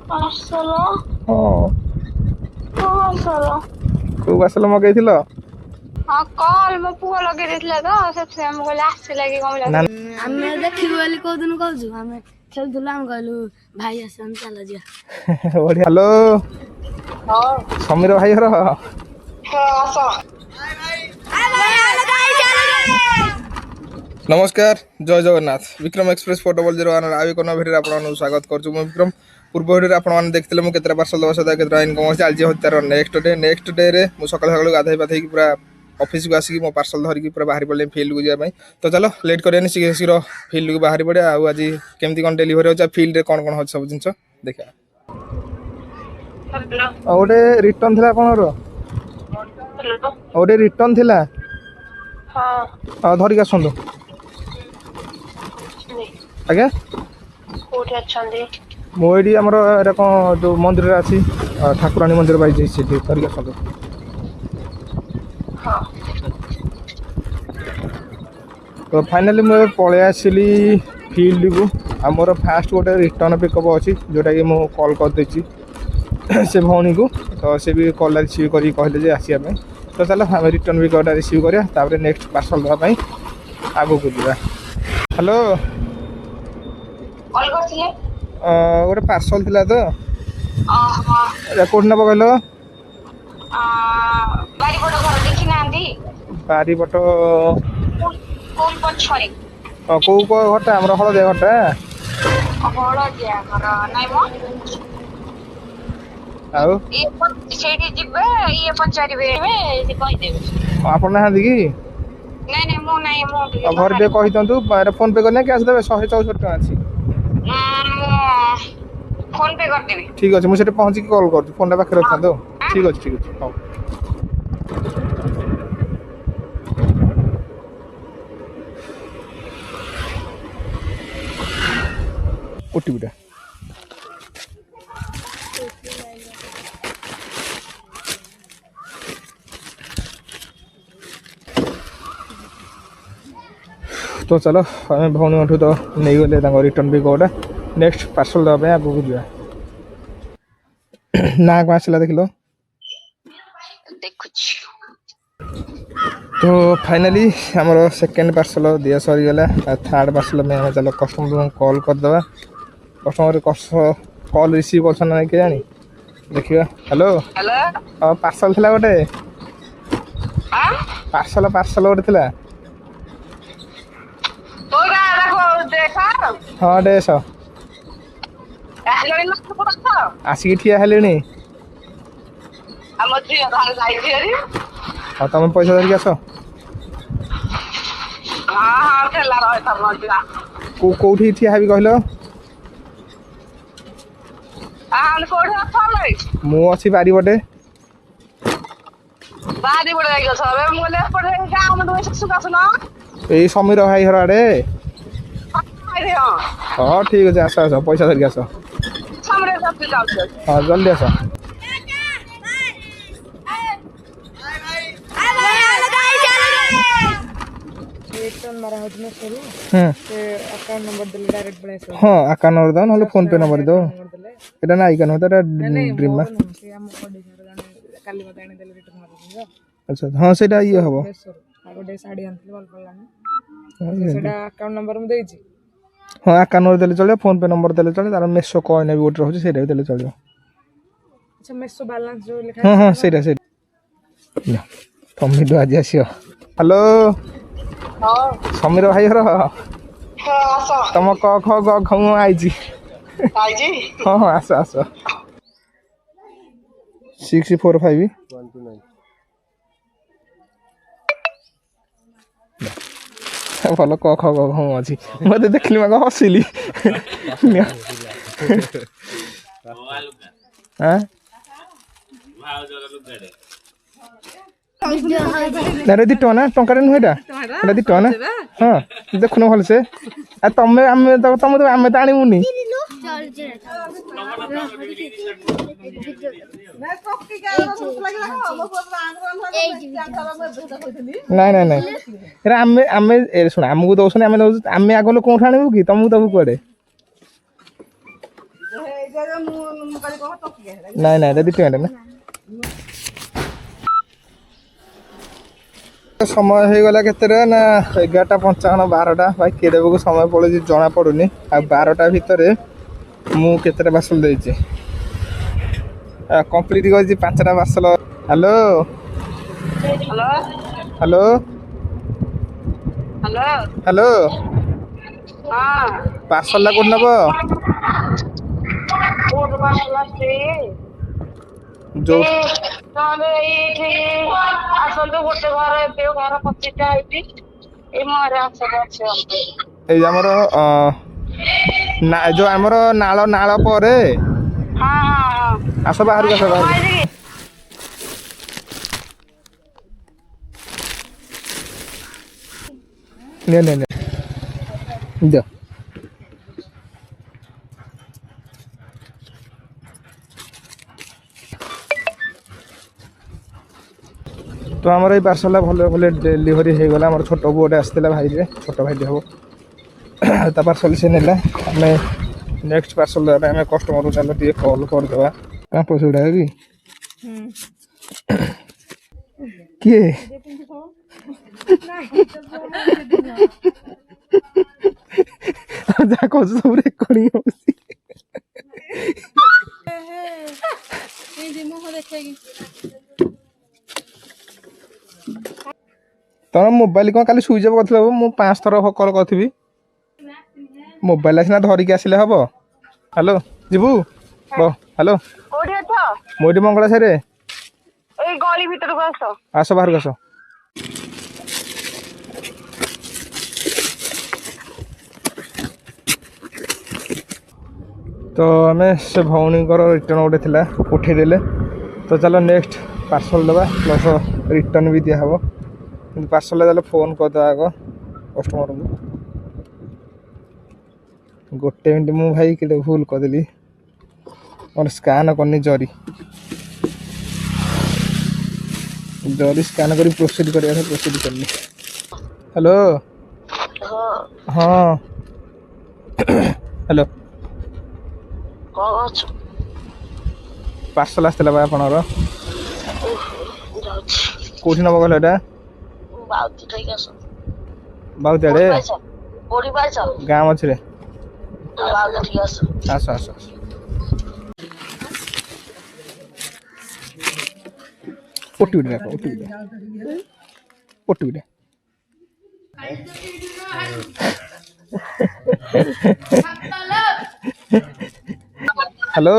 Parcel ହଁ parcel କୋଉ parcel ମଗେଇଥିଲ? ହଁ କଲ୍ ମୋ ପୁଅ ଲଗେଇ ଦେଇଥିଲା ତ ସେଥିପାଇଁ ମୁଁ କହିଲି ଆସିଲା କି କଣ ନା ଆମେ ଦେଖିବୁ ବୋଲି କୋଉଦିନ କହୁଛୁ ଆମେ ଖେଳୁଥିଲୁ ଆମେ କହିଲୁ ଭାଇ ଆସନ୍ତି ଚାଲ ଯିବା। ବଢିଆ। ହ୍ୟାଲୋ ସମୀର ଭାଇ ଘର। नमस्कार जय जगन्नाथ विक्रम एक्सप्रेस फोटो बल 01 आउ एक नवा भिडियो आपन स्वागत करछु मु विक्रम। पूर्व भिडियो आपन माने देखथिले मु केतरा पार्सल दवा सदा केतरा इनकम अछि आज जे तार नेक्स्ट डे रे मु सकाळ सकाळ गाधै पाथै की पूरा ऑफिस को आसी मो पार्सल धरि की पूरा बाहर पड़ले फील्ड को जाय तो चलो लेट करियानी शीघ्र शीघ्र फील्ड को बाहर पड़े आ आज केमती कोन डिलीवरी होचा फील्ड रे कोन कोन हो सब जिंस देखा। ओडे रिटर्न थिला आपनरो ओडे रिटर्न थिला हां धरि का संदो आगे कोठी अछंदी मो एडी हमर एरा कोन जो मंदिर रे आसी ठाकुरानी मंदिर बाई जे से धरि का संदो। हां तो फाइनली मैं पळे आसिली फील्ड को आमर फास्ट गोटे रिटर्न पिकअप अच्छी जोटा कि मुझे कॉल कर देछि से भौणी को तो से भी कॉल रिसीव करी कहले जे आसिया पे तो चलो हम रिटर्न पिकअपटा रिसीव करिया तापर नेक्स्ट पार्सल दवा पई आगो को दिबा। हेलो कॉल करथिले गोटे पार्सल थिला तो हां कोड नबो कहलो बारी बड़ घर देखि नांदी बारी बट कोन पछरे को घरटा हमर हळदिया घरटा हळदिया घर नाइ मो आउ ये सेठी जिबे ये पचारिबे से कहि देबे आपन ना हंदी की नाइ नाइ मो नाइ मो घर पे कहि दंतु फोन पे करने कैश देबे 164 टका अछि फोन पे कर देबे ठीक अछि मु सेटे पहुंची के कॉल करछु फोन पाखे रखा दो ठीक अछि हां ओटीपीटा तो चलो आम भौणी तो नहीं गले रिटर्न भी कौटा नेक्स्ट पार्सल दवाई आगू को जा ना को आसला देख लो तो फाइनली आमर सेकेंड पार्सल दिया सरीगला थर्ड पार्सल में चलो कस्टमर को कॉल करदे कस्टमर कॉल रिसीव कर के जानी देखिए। हेलो हेलो पार्सल थिला गोटे पार्सल गोटे थिला हाँ डेस आसिक ठिया हेले हाँ तुम पैसा धरिक आस कौटी ठिया हेबी कहल मु अच्छी बारी बटे यही समीर भाई घर आड़े हाँ ठीक अच्छे आस आस पैसा धरिक आस हाँ जल्दी आस हाँ अकाउंट नंबर दो ना फोन पे नंबर दो এটা না আইকান হতো এটা ড্রিম না আচ্ছা হ্যাঁ সেটা ইয়ে হবো ଗୋଟେ ଶାଢ଼ୀ ଆଣିଥିଲି ଭଲ ପଡ଼ିଲାନି ସେଟା ଆକାଉଣ୍ଟ ନମ୍ବର ମୁଁ ଦେଇଛି ହଁ ଆକାଉଣ୍ଟ ନମ୍ବର ଦେଲେ ଚଳିବ ଫୋନ ପେ ନମ୍ବର ଦେଲେ ଚଳିବ ତାର ମେସୋ କଏନ୍ ବି ଗୋଟେ ରହୁଛି ସେଇଟା ବି ଦେଲେ ଚଳିବ। ଆଚ୍ଛା ମେସୋ ବାଲାନ୍ସ ଯୋଉ ଲେଖା ହଁ ହଁ ସେଇଟା ତମେ ତ ଆଜି ଆସିବ। ହ୍ୟାଲୋ ସମୀର ଭାଇ ଘର ତମ କ ଖ ଗ ଘ ମୁଁ ଆଇଛି हाँ हाँ आस आस 645 भल क ख ग घ अच्छी मत देखली मैं हसिली ना दी टना टंका नुहे दी टना हाँ देखुन भल से तमें आम तुम तो आम तो आणबुनि ନାଇଁ ନାଇଁ ନାଇଁ ଏରା ଆମେ ଶୁଣ ଆମକୁ ଦଉଛନ୍ତି ଆମେ ଦଉଛୁ ଆମେ ଆଗ ଲୋକ କୋଉଠୁ ଆଣିବୁ କି ତମକୁ ଦବୁ କୁଆଡେ ନାଇଁ ନାଇଁ ଏଇଟା 2 ଟଙ୍କାଟେ ନା। ସମୟ ହେଇଗଲା କେତେଟା ନା 11:55 12ଟା ଭାଇ କେଡ଼େକୁ ସମୟ ପଳେଇଛି ଜଣା ପଡ଼ୁନି। ଆଉ 12ଟା ଭିତରେ ମୁଁ କେତେଟା ପାର୍ସଲ ଦେଇଛି କମ୍ପ୍ଲିଟ୍ କରିଛି 5ଟା ପାର୍ସଲ। ହ୍ୟାଲୋ ହ୍ୟାଲୋ ହ୍ୟାଲୋ ପାର୍ସଲଟା କୋଉଠି ନେବ? ଯୋଉ ଆସନ୍ତୁ ଗୋଟେ ଘର ଏବେ ଘର 25ଟା ହେଇଛି ଏଇ ମୁହଁରେ ଅଛି। ଏଇ ଆମର ଯୋଉ ଆମର ନାଳ ପରେ ଆସ ବାହାରକୁ ଆସ ବାହାରକୁ। ନେ ଦିଅ। ତ ଆମର ଏଇ ପାର୍ସଲଟା ଭଲ ଡେଲିଭରି ହେଇଗଲା। ଆମର ଛୋଟ ପୁଅଟେ ଆସିଥିଲା ଭାଇରେ, ଛୋଟ ଭାଇଟେ ହେବ। ତା ପାର୍ସଲ ସେ ନେଲା। ଆମେ ନେକ୍ସଟ ପାର୍ସଲ ଦେବା ପାଇଁ ଆମେ କଷ୍ଟମରକୁ ଚାଲ ଟିକେ କଲ୍ କରିଦେବା। କାଁ ପଇସା ଗୁଡ଼ା କି କିଏ ଯାହା କହୁଛୁ ସବୁ ରେକର୍ଡିଂ ହଉଛି। ତମ ମୋବାଇଲ କ'ଣ କାଲି ସୁଇଚ୍ ଅଫ୍ କରିଥିଲ? ମୁଁ 5 ଥର କଲ୍ କରିଥିବି। ମୋବାଇଲ ସିନା ଧରିକି ଆସିଲେ ହବ। ହ୍ୟାଲୋ ଯିବୁ ହ୍ୟାଲୋ କୋଉଠି ଅଛ? ମୁଁ ଏଠି ମଙ୍ଗଳା ସାହିରେ। ଏଇ ଗଳି ଭିତରକୁ ଆସ ବାହାରକୁ ଆସ। ତ ଆମେ ସେ ଭଉଣୀଙ୍କର ରିଟର୍ନ ଗୋଟେ ଥିଲା ଉଠେଇଦେଲେ। ତ ଚାଲ ନେକ୍ସଟ ପାର୍ସଲ ଦେବା ପ୍ଲସ୍ ରିଟର୍ନ ବି ଦିଆହେବ। କିନ୍ତୁ ପାର୍ସଲଟା ଚାଲ ଫୋନ୍ କରିଦେବା ଆଗ କଷ୍ଟମରଙ୍କୁ। 1 ମିନିଟ୍ ମୁଁ ଭାଇ କେତେ ଭୁଲ କରିଦେଲି। ମୋର ସ୍କାନ୍ କରିନି ଜରି ସ୍କାନ୍ କରି ପ୍ରୋସିଡ୍ କରିବା ପାଇଁ ପ୍ରୋସିଡ୍ କରିନି। ହ୍ୟାଲୋ ହଁ ହ୍ୟାଲୋ ପାର୍ସଲ ଆସିଥିଲା ବା ଆପଣଙ୍କର। କୋଉଠି ନେବ କହିଲ ଏଇଟା? ବାଉତିଆଡ଼େ ଗାଁ ମଝିରେ। ଆସ ଆସ ଆସ। ଓଟିଭିଟା ହ୍ୟାଲୋ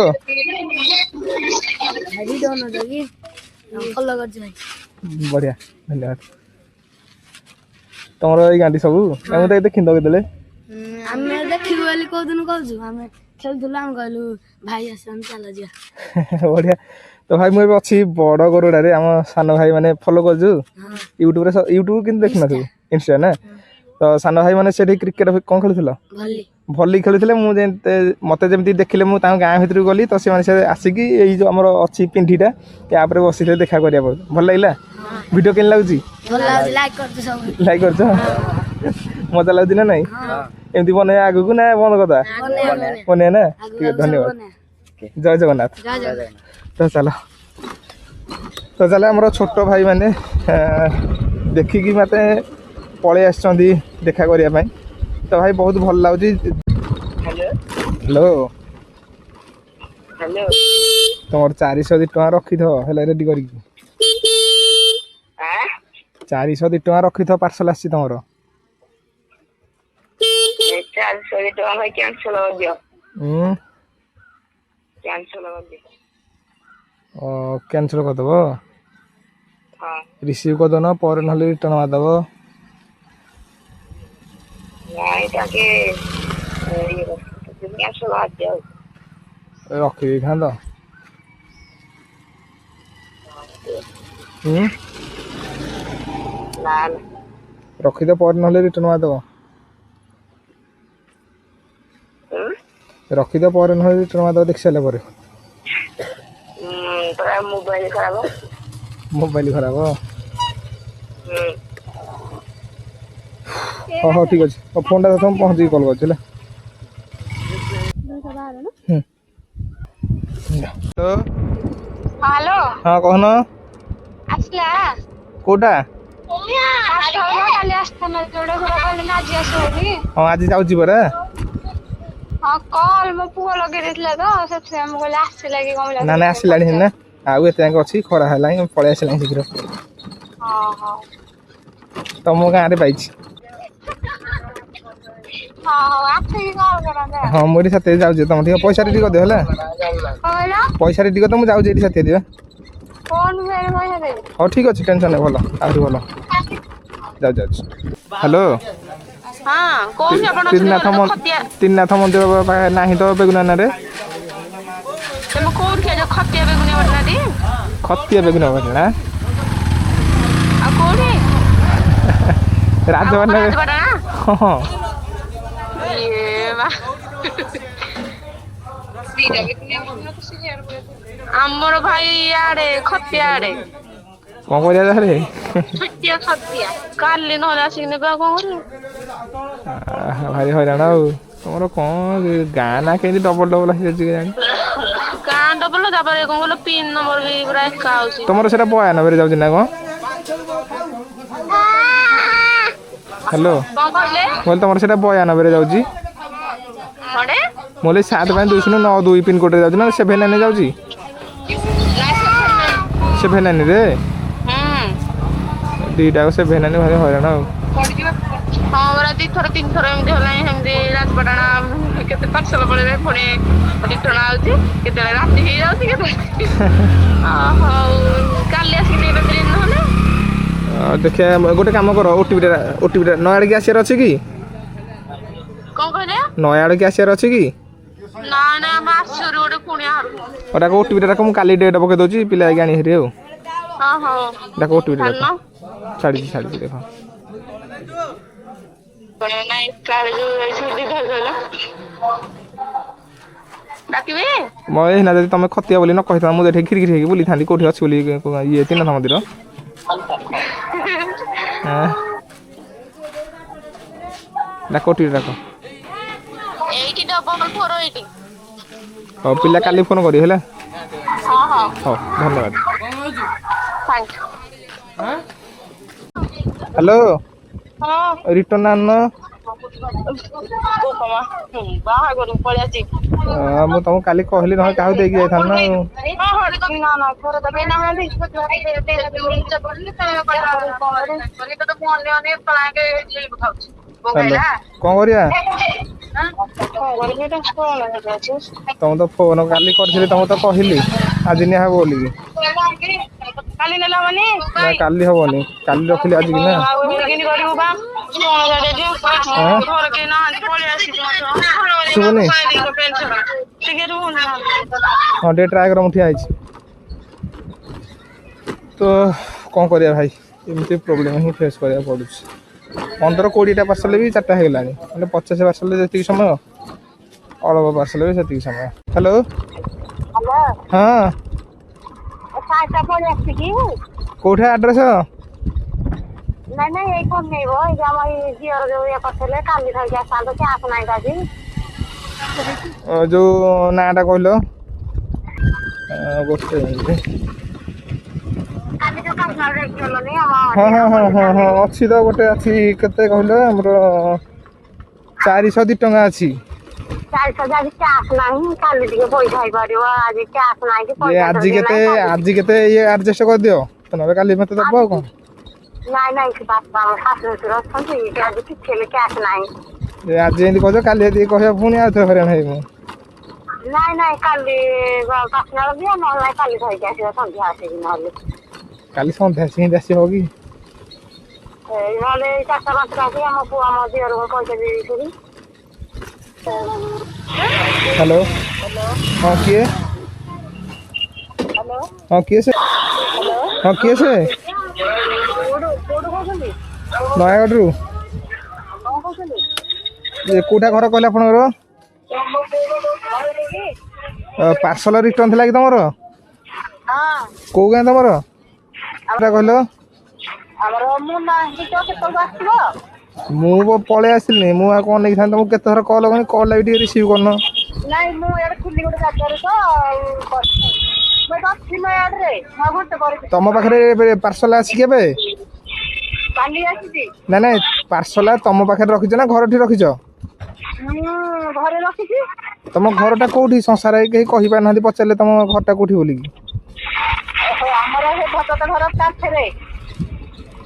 ବଢ଼ିଆ ଧନ୍ୟବାଦ। ତମର ଏଇ ଗାଣ୍ଡି ସବୁ ଆମେ ତ ଦେଖିନି ତ କେତେବେଳେ। ଆମେ ଦେଖିବୁ ବୋଲି କୋଉଦିନ କହୁଛୁ ଆମେ ଖେଳୁଥିଲୁ ଆମେ କହିଲୁ ଭାଇ ଆସନ୍ତି ଚାଲ ଯିବା। ବଢ଼ିଆ। ତ ଭାଇ ମୁଁ ଏବେ ଅଛି ବଡ଼ ଗରୁଡ଼ାରେ। ଆମ ସାନ ଭାଇ ମାନେ ଫଲୋ କରୁଛୁ ୟୁଟ୍ୟୁବରେ। ୟୁଟ୍ୟୁବ କିନ୍ତୁ ଦେଖିନଥିବୁ, ଇନଷ୍ଟା ନା। ତ ସାନ ଭାଇ ମାନେ ସେଠି କ୍ରିକେଟ କ'ଣ ଖେଳୁଥିଲ? ଭଲି ଖେଳୁଥିଲେ। ମୁଁ ମୋତେ ଯେମିତି ଦେଖିଲେ ମୁଁ ତାଙ୍କ ଗାଁ ଭିତରକୁ ଗଲି। ତ ସେମାନେ ସେ ଆସିକି ଏଇ ଯେଉଁ ଆମର ଅଛି ପିଣ୍ଢିଟା ୟାପରେ ବସିଥିଲେ ଦେଖା କରିବା ପାଇଁ। ଭଲ ଲାଗିଲା? ଭିଡ଼ିଓ କେମିତି ଲାଗୁଛି? ଲାଇକ୍ କରୁଛ? ମଜା ଲାଗୁଛି ନା ନାଇଁ? ଏମିତି ବନେଇବା ଆଗକୁ ନା ବନ୍ଦ କରିଦେବା? ବନେଇବା ନା। ଠିକ୍ ଅଛି ଧନ୍ୟବାଦ। ଜୟ ଜଗନ୍ନାଥ। ତ ଚାଲ ଆମର ଛୋଟ ଭାଇ ମାନେ ଦେଖିକି ମୋତେ ପଳେଇ ଆସିଛନ୍ତି ଦେଖା କରିବା ପାଇଁ। ତ ଭାଇ ବହୁତ ଭଲ ଲାଗୁଛି। ହ୍ୟାଲୋ ତମର 402 ଟଙ୍କା ରଖିଥିବ ହେଲା ରେଡ଼ି କରିକି। 402 ଟଙ୍କା ରଖିଥିବ ପାର୍ସଲ ଆସିଛି ତମର। 402 ଟଙ୍କା ଭାଇ କ୍ୟାନ୍ସଲ କରିଦିଅ। କ୍ୟାନ୍ସଲ କରିଦେବ। ରିସିଭ୍ କରିଦେଉନ ପରେ ନହେଲେ ରିଟର୍ନ ମାରିଦେବ। ରଖିଦେଇଥାନ୍ତ। ରଖିଦ ପରେ ନହେଲେ ରିଟର୍ନ ମାରିଦେବ। ରଖିଦ ପରେ ନହେଲେ ରିଟର୍ନ ମାରିଦେବ ଦେଖି ସାରିଲା ପରେ। ମୋବାଇଲ ଖରାପ। ହଉ ଠିକ୍ ଅଛି। ଫୋନ୍ଟା ମୁଁ ପହଞ୍ଚିକି କଲ୍ କରୁଛି ହେଲା। তো ହ୍ୟାଲୋ ହଁ କହୁନ ଆସିଲା କୋଉଟା? କାଲି ଆସିଥାନ୍ତା ଯୋଉଟା ଘର କହିଲେ ନା ଆଜି ଆସିବ ବୋଲି। ହଁ ଆଜି ଯାଉଛି ପରା। ହଁ କଲ୍ ମୋ ପୁଅ ଲଗେଇ ଦେଇଥିଲା ତ ସେଥିପାଇଁ ମୁଁ କହିଲି ଆସିଲା କି କଣ ନା ନା ଆସିଲାଣି ନା ଆଉ ଏତେ ଯାକ ଅଛି ଖରା ହେଲାଣି ପଳେଇ ଆସିଲାଣି ଶୀଘ୍ର। ହଁ ହଁ ତମ ଗାଁରେ ପାଇଛି। ହଁ ହଉ ଆସିକି କଲ୍ କରନ୍ତେ। ହଁ ମୁଁ ଏଠି ସାଥିରେ ଯାଉଛି ତମ ଟିକେ ପଇସା ରେଡି କରିଦିଅ ହେଲା। କହିଲ ପଇସା ରେଡି କରିଦିଅ ମୁଁ ଯାଉଛି ଏଠି ସାଥିରେ ଯିବା। ଫୋନ୍ ପେରେ ପଇସା ଦେବି। ହଉ ଠିକ୍ ଅଛି ଟେନସନ୍ ନାହିଁ ଭଲ ଆହୁରି ଭଲ ଯାଉଛି। ହ୍ୟାଲୋ ହଁ କୋଉଠି ଆପଣ ଅଛନ୍ତି? ତ୍ରିନାଥ ମୋର ତ ଖତିଆ ତ୍ରିନାଥ ମନ୍ଦିର ନାହିଁ ତ ବେଗୁନାରେ। ତମେ କୋଉଠି ଯୋଉ ଖତିଆ ବେଗୁନିଆ ପଟଣାଟି? ଖତିଆ ବେଗୁନିଆ ପାଟଣା ଆଉ କୋଉଠି? ଆଉ ରାଜବାଟୀ ରାଜପାଟଣା? ହଁ ଇଏ ମା ଆମର ଭାଇ ଇଆଡେ ଖତିଆ ଆଡେ। କଣ କରିବା ତାହେଲେ? କାଲି ନହେଲେ ଆସିକି ନେବେ ଆଉ କଣ କରିବୁ? ଭାରି ହଇରାଣ ଆଉ ତମର କଣ ଗାଁ ନା କେମିତି ଡବଲ ଡବଲ ହେଇଯାଉଛି କେଜାଣି? ଗାଁ ଡବଲ ତାପରେ କଣ କହିଲ ପିନ୍ ନମ୍ବର ବି ପୁରା ଏକା ହଉଛି। ତମର ସେଇଟା 92 ଯାଉଛି ନା କଣ? ହ୍ୟାଲୋ କଣ କହିଲେ? କହିଲି ତମର ସେଇଟା 92 ଯାଉଛି। କଣେ? ମୁଁ କହିଲି 75292 ପିନକୋଡ଼ରେ ଯାଉଛି ନା 79 ଯାଉଛି? 79 ରେ ଦିଟାକ 79 ଭାରି ହଇରାଣ ଆଉ। ହଁ ପରା 2 ଥର 3 ଥର ଏମିତି ହେଲାଣି ସେମିତି ରାଜପାଟଣା କେତେ ପାର୍ସଲ ପଳେଇବେ ପୁଣି ରିଟର୍ନ ଆଉଛି କେତେବେଳେ ରାତି ହେଇଯାଉଛି କେତେବେଳେ ହଉ କାଲି ଆସିକି ନେବେ ପ୍ରିଣ୍ଟ ନହେଲେ। ଦେଖିବା ଗୋଟେ କାମ କର ଓଟିଭିଟା ନୟାଗଡ଼ ଆସିବାର ଅଛି କି? କଣ କହିଲେ? ନୟାଗଡ଼ ଆସିବାର ଅଛି କି? ନାଇଁ ନାଇଁ ଆମେ ଆସିଛୁ ଗୋଟେ କୁଣିଆ ଘରକୁ। ଓଟିଭିଟା ମୁଁ କାଲି ଡେଟ୍ ପକେଇ ଦଉଛି ପିଲା ଯାଇକି ଆଣି ହେରି ଆଉ। ହଁ ହଉ ଦେଖ ଓଟିଭିଟା ଦେଖ ଛାଡୁନ। ଛାଡ଼ିଛି ଦେଖ। ନାଇଁ କାଳେ ଡାକିବି? ମୁଁ ଏଇନା ଯଦି ତମେ ଖତିଆ ବୋଲି ନ କହିଥାନ୍ତ ମୁଁ ଏଠି ଖିରି ହେଇକି ବୁଲିଥାନ୍ତି କୋଉଠି ଅଛି ବୋଲି ଇଏ ତ୍ରିନାଥ ମନ୍ଦିର। ଡାକ ଓଟିଭି ଡାକ। 8448। ହଉ ପିଲା କାଲି ଫୋନ୍ କରିବେ ହେଲା। ହଁ ହଁ ହଉ ଧନ୍ୟବାଦ। Thank you. ହ୍ୟାଲୋ ହଁ ରିଟର୍ନ ଆଣିନ? ବାହାଘରକୁ ପଳେଇ ଆସିଛି। ମୁଁ ତମକୁ କାଲି କହିଲି ନହେଲେ କାହାକୁ ଦେଇକି ଯାଇଥାନ୍ତି ନା ଆଉ। ହ୍ୟାଲୋ କଣ କରିବା? ତମେ ତ ଫୋନ କାଲି କରିଥିଲି ତମକୁ ତ କହିଲି ଆଜି ନିଆ ହବ ବୋଲିକି। କାଲି ନେଲା ମାନେ ନା କାଲି ହବନି କାଲି ରଖିଲି ଆଜିକି ନା। ଆଁ ଶୁଭୁନି ହଁ ଟିକେ ଟ୍ରାଏ କର ମୁଁ ଠିଆ ହେଇଛି। ତ କଣ କରିବା ଭାଇ ଏମିତି ପ୍ରୋବ୍ଲେମ୍ ହିଁ ଫେସ୍ କରିବାକୁ ପଡ଼ୁଛି। 15-20ଟା ପାର୍ସଲ ବି 4ଟା ହେଇଗଲାଣି ମାନେ 50 ପାର୍ସଲରେ ଯେତିକି ସମୟ ଅଳପ ପାର୍ସଲ ବି ସେତିକି ସମୟ। ହ୍ୟାଲୋ ହଁ କୋଉଠି ଆଡ୍ରେସ? ନାଇଁ ନାଇଁ ଏଇ କମେଇବ ଏଇ ଆମ ଏଇ ଝିଅର ଯୋଉ ଇଏ କରିଥିଲେ କାଲି ଧରିକି ଆସିଥାନ୍ତୁ ସେ ଆସୁନାହିଁ ଆଜି। ଯୋଉ ନାଁଟା କହିଲ ଗୋଟେ ମିନିଟ୍। କାଲି ଯୋଉ କାମରେ ଯାଇକି ଗଲନି ହଁ ଅଛି ତ ଗୋଟେ ଅଛି କେତେ କହିଲ ଆମର 402 ଟଙ୍କା ଅଛି। 400 ଆଜି କ୍ୟାସ୍ ନାହିଁ କାଲି ଟିକେ ପଇସା ହେଇପାରିବ ଆଜି କ୍ୟାସ୍ ନାହିଁ କି ଯେ ପଇସା ନାହିଁ କାଲି। ଆଜି କେତେ ଇଏ ଆଡଜଷ୍ଟ କରିଦିଅ ନହେଲେ କାଲି ମତେ ଦବ ଆଉ କଣ। ନାଇଁ ସେ ବାପା ଆମ ଶାଶୁ ଶ୍ୱଶୁର ଅଛନ୍ତି ଆଜି କିଛି ହେଲେ କ୍ୟାସ୍ ନାହିଁ। ଆଜି ଏମିତି କହୁଛ କାଲି ଯଦି କହିବା ପୁଣି ଆଉ ଥରେ ହଇରାଣ ହେବି ମୁଁ। ନାଇଁ କାଲି ପାସନାଳ ଦିଅ ନହେଲେ ନାଇଁ କାଲି ଧରିକି ଆସିବ ସନ୍ଧ୍ୟା ଆସିକି ନହେଲେ। କାଲି ସନ୍ଧ୍ୟା ସେମିତି ଆସିବ କି? ଏଇ ନହେଲେ 4ଟା 5ଟା ଆସି ଆମ ପୁଅ ଆମ ଝିଅର ପଇସା ଦେଇ ଦେଇଥିଲି। ହ୍ୟାଲୋ ହଁ କିଏ? ହଁ କିଏ ସେ? ହଁ କିଏ ସେ? କୋଉଠୁ କହୁଛନ୍ତି? ନୟାଗଡ଼ରୁ। କଣ କହୁଛନ୍ତି? କୋଉଟା ଘର କହିଲେ ଆପଣଙ୍କର? ପାର୍ସଲ ରିଟର୍ଣ୍ଣ ଥିଲା କି ତମର? କୋଉ ଗାଁ ତମର? କହିଲ? ଆମର ମୁଁ ନାହିଁ ତ କେତେବେଳକୁ ଆସିବ? ମୁଁ ପଳେଇ ଆସିଲିନି ମୁଁ ଆଉ କଣ ନେଇଥାନ୍ତି ତମକୁ କେତେଥର କଲ୍ କଲି କଲ୍ ବି ଟିକେ ରିସିଭ୍ କରୁନ। ନାଇଁ ମୁଁ ଇଆଡେ ଥିଲି ଗୋଟେ ଜାଗାରେ ତ ଆଉ ତମ ପାଖରେ ପାର୍ସଲ ଅଛି କେବେ? କାଲି ଆସିଛି। ନାଇଁ ନାଇଁ ପାର୍ସଲ ତମ ପାଖରେ ରଖିଛ ନା ଘରଠି ରଖିଛ? ମୁଁ ଘରେ ରଖିଛି। ତମ ଘରଟା କୋଉଠି? ସଂସାରରେ କେହି କହିପାରୁନାହାନ୍ତି, ପଚାରିଲେ ତମ ଘରଟା କୋଉଠି ବୋଲିକି। ଆମର ସେ ଭଗତ ଘର ପାଖରେ।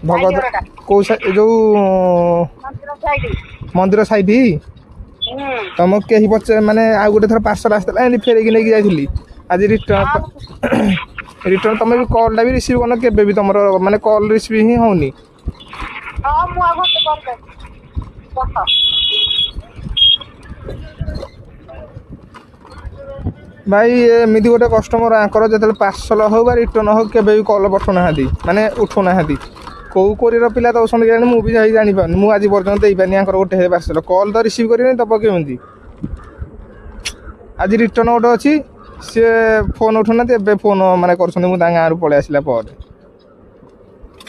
ଭଗତ କୋଉ ଯୋଉ ମନ୍ଦିର ସାଇଡ୍? ତମକୁ କେହି ମାନେ ଆଉ ଗୋଟେ ଥର ପାର୍ସଲ ଆସିଥିଲା ଏମିତି ଫେରେଇକି ନେଇକି ଯାଇଥିଲି। ଆଜି ରିଟର୍ନ ତମେ ବି କଲ୍ଟା ବି ରିସିଭ୍ କରୁନ କେବେ ବି, ତମର ମାନେ କଲ୍ ରିସିଭ୍ ହିଁ ହଉନି। ହଁ ମୁଁ ଆଉ ଗୋଟେ କରିଦେବି। ଭାଇ ଏମିତି ଗୋଟେ କଷ୍ଟମର ଆଙ୍କର ଯେତେବେଳେ ପାର୍ସଲ ହଉ ବା ରିଟର୍ନ ହଉ କେବେ ବି କଲ୍ ପଠାଉନାହାନ୍ତି, ମାନେ ଉଠାଉନାହାନ୍ତି। କେଉଁ କୋରିଅର ପିଲା ଦେଉଛନ୍ତି କେଜାଣି, ମୁଁ ବି ଜାଣିପାରୁନି। ମୁଁ ଆଜି ପର୍ଯ୍ୟନ୍ତ ଦେଇପାରିନି ଆଙ୍କର ଗୋଟେ ପାର୍ସଲ। କଲ୍ ତ ରିସିଭ୍ କରିବେନି, ଦେବ କେମିତି? ଆଜି ରିଟର୍ନ ଗୋଟେ ଅଛି, ସିଏ ଫୋନ୍ ଉଠାଉନାହାନ୍ତି। ଏବେ ଫୋନ୍ ମାନେ କରୁଛନ୍ତି, ମୁଁ ତାଙ୍କ ଗାଁରୁ ପଳେଇ ଆସିଲା ପରେ।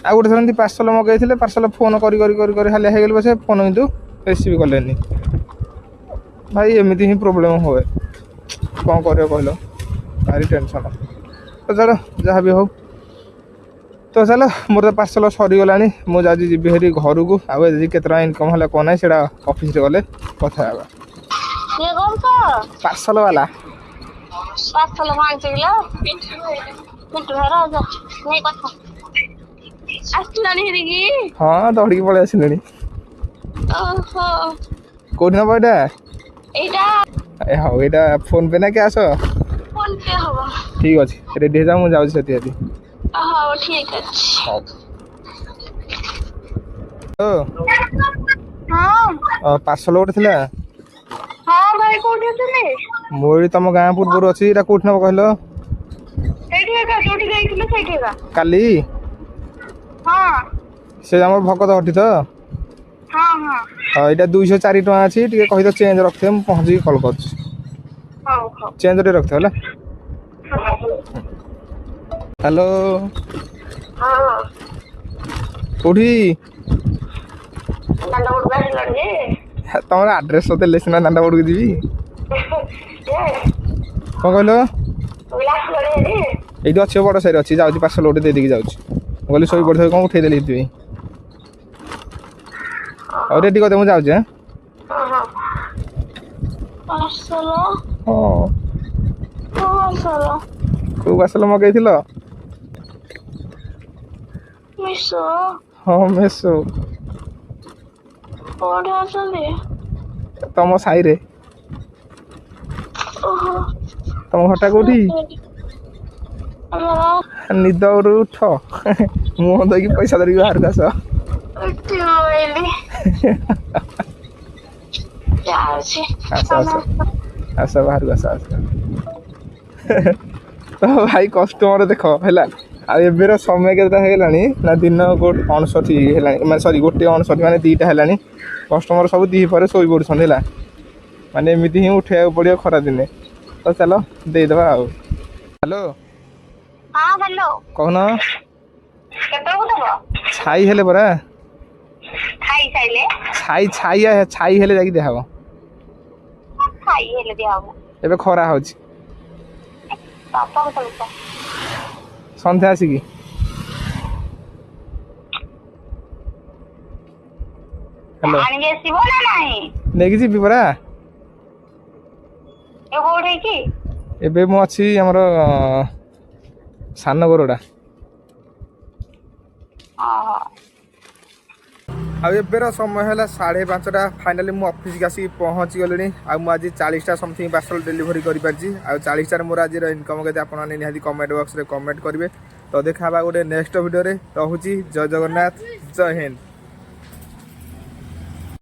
ଆଉ ଗୋଟେ ଥର ଏମିତି ପାର୍ସଲ ମଗାଇଥିଲେ, ପାର୍ସଲ ଫୋନ୍ କରି ହାଲିଆ ହେଇଗଲି ପଛେ, ଫୋନ୍ କିନ୍ତୁ ରିସିଭ୍ କଲେନି। ଭାଇ ଏମିତି ହିଁ ପ୍ରୋବ୍ଲେମ୍ ହୁଏ, କ'ଣ କରିବ କହିଲ? ଭାରି ଟେନସନ୍। ତ ଚାଲ ଯାହା ବି ହଉ, ତ ଚାଲ ମୋର ତ ପାର୍ସଲ ସରିଗଲାଣି। ମୁଁ ଯାଉଛି ଯିବି ହେରି ଘରକୁ। ଆଉ ଆଜି କେତେ ଟଙ୍କା ଇନକମ୍ ହେଲା କ'ଣ ନାହିଁ ସେଇଟା ଅଫିସରେ ଗଲେ କଥା ହେବା। କିଏ କହୁଛ? ପାର୍ସଲ ବାଲା। ପାର୍ସଲ ଆଣିଛି କିଲୋ? ପିଣ୍ଟୁ ଘର ନେଇ କଥା ଆସିଲାଣି ହେରିକି? ହଁ ଦୌଡ଼ିକି ପଳେଇ ଆସିଲେଣି। ଓହୋ କୋଉଠି ନେବ ଏଇଟା? ଏଇଟା ହଉ ଏଇଟା ଫୋନ୍ ପେ ନା କ୍ୟାସ୍? ଫୋନ୍ ପେ ହବ। ଠିକ୍ ଅଛି, ରେଡ଼ି ହେଇଯାଅ, ମୁଁ ଯାଉଛି ସେଠି ହେରି। ହଉ ଠିକ୍ ଅଛି। ହଉ। ହଁ ପାର୍ସଲ ଗୋଟେ ଥିଲା। ହଁ ଭାଇ କୋଉଠି ଅଛନ୍ତି? ମୁଁ ଏଠି ତମ ଗାଁ ପୂର୍ବରୁ ଅଛି। ଏଇଟା କୋଉଠି ନେବ କହିଲ? ସେଇଠି ଏକା ଯୋଉଠି ଯାଇଥିଲେ ସେଇଠି ଏକା। କାଲି? ହଁ ସେ ଆମର ଭଗତ ଘଟି ତ? ହଁ ହଁ ହଁ ଏଇଟା 204 ଟଙ୍କା ଅଛି। ଟିକେ କହିଦିଅ ଚେଞ୍ଜ ରଖିଥିବେ, ମୁଁ ପହଞ୍ଚିକି କଲ୍ କରୁଛି। ହଉ ହଉ। ଚେଞ୍ଜ ଟିକେ ରଖିଥିବ ହେଲା। ହ୍ୟାଲୋ ହଁ କୋଉଠି? ଦାଣ୍ଡପଟକୁ ଆସିଲାଣି ଯେ ତମର ଆଡ୍ରେସ୍ ଦେଲେ ସିନା ଦାଣ୍ଡପଟକୁ ଯିବି। କ'ଣ କହିଲ? ଆସିଲାଣି ହେରି। ଏଇଠି ଅଛି, ବଡ଼ ସାହିରେ ଅଛି। ଯାଉଛି ପାର୍ସଲ ଗୋଟେ ଦେଇଦେଇକି ଯାଉଛି। ମୁଁ କହିଲି ଶୋଇ ପଡ଼ିଥିବ କ'ଣ, ଉଠେଇଦେଲି ସେଥିପାଇଁ। ହଉ ରେଡ଼ି କରିଦେ, ମୁଁ ଯାଉଛି। ପାର୍ସଲ ହଁ ପାର୍ସଲ କୋଉ ପାର୍ସଲ ମଗେଇଥିଲ? ମିଶୋ। ହଁ ମେସୋ। କୋଉଠି ଅଛନ୍ତି? ତମ ସାହିରେ। ଓହୋ ତମ ଘରଟା କୋଉଠି? ଆମର ନିଦ ଗୋଟେ ଉଠ, ମୁହଁ ଧୋଇକି ପଇସା ଧରିକି ବାହାରକୁ ଆସ। ଉଠି ପଇଲି। ଯାଉଛି। ଆସ ଆସ ବାହାରକୁ ଆସ। ତ ଭାଇ କଷ୍ଟମର ଦେଖ ହେଲା। ଆଉ ଏବେର ସମୟ କେତେଟା ହେଇଗଲାଣି ନା, ଦିନ 59 ହେଲାଣି, ମାନେ ସରି 1:59 ମାନେ 2ଟା ହେଲାଣି। କଷ୍ଟମର ସବୁ ଦ୍ୱିପହରେ ଶୋଇ ପଡ଼ୁଛନ୍ତି ହେଲା। ମାନେ ଏମିତି ହିଁ ଉଠେଇବାକୁ ପଡ଼ିବ ଖରାଦିନେ। ତ ଚାଲ ଦେଇଦେବା ଆଉ। ହ୍ୟାଲୋ ହଁ ହ୍ୟାଲୋ। କହୁନ। କେତେବେଳକୁ ଦେବ? ଛାଇ ହେଲେ ପରା। ଖାଇସାଇଲେ? ଛାଇ ହେଲେ ଯାଇକି ଦିଆହବ। ଖାଇ ହେଲେ ଦିଆହବ। ଏବେ ଖରା ହଉଛି। ସନ୍ଧ୍ୟା ଆସିକି ହ୍ୟାଲୋ ଆଣିକି ଆସିବ ନା ନାହିଁ? ନେଇକି ଯିବି ପରା। ଏ କୋଉଠି କି? ଏବେ ମୁଁ ଅଛି ଆମର ସାନ ବରଡ଼ା। ଆଉ ଏବେର ସମୟ ହେଲା 5:30। ଫାଇନାଲି ମୁଁ ଅଫିସକୁ ଆସିକି ପହଞ୍ଚି ଗଲିଣି। ଆଉ ମୁଁ ଆଜି 40ଟା ସମଥିଙ୍ଗ ପାର୍ସଲ ଡେଲିଭରି କରିପାରିଛି। ଆଉ 40ଟାରେ ମୋର ଆଜିର ଇନକମ୍ କେତେ ଆପଣମାନେ ନିହାତି କମେଣ୍ଟ ବକ୍ସରେ କମେଣ୍ଟ କରିବେ। ତ ଦେଖା ହେବା ଗୋଟେ ନେକ୍ସଟ ଭିଡ଼ିଓରେ। ରହୁଛି। ଜୟ ଜଗନ୍ନାଥ, ଜୟ ହିନ୍ଦ।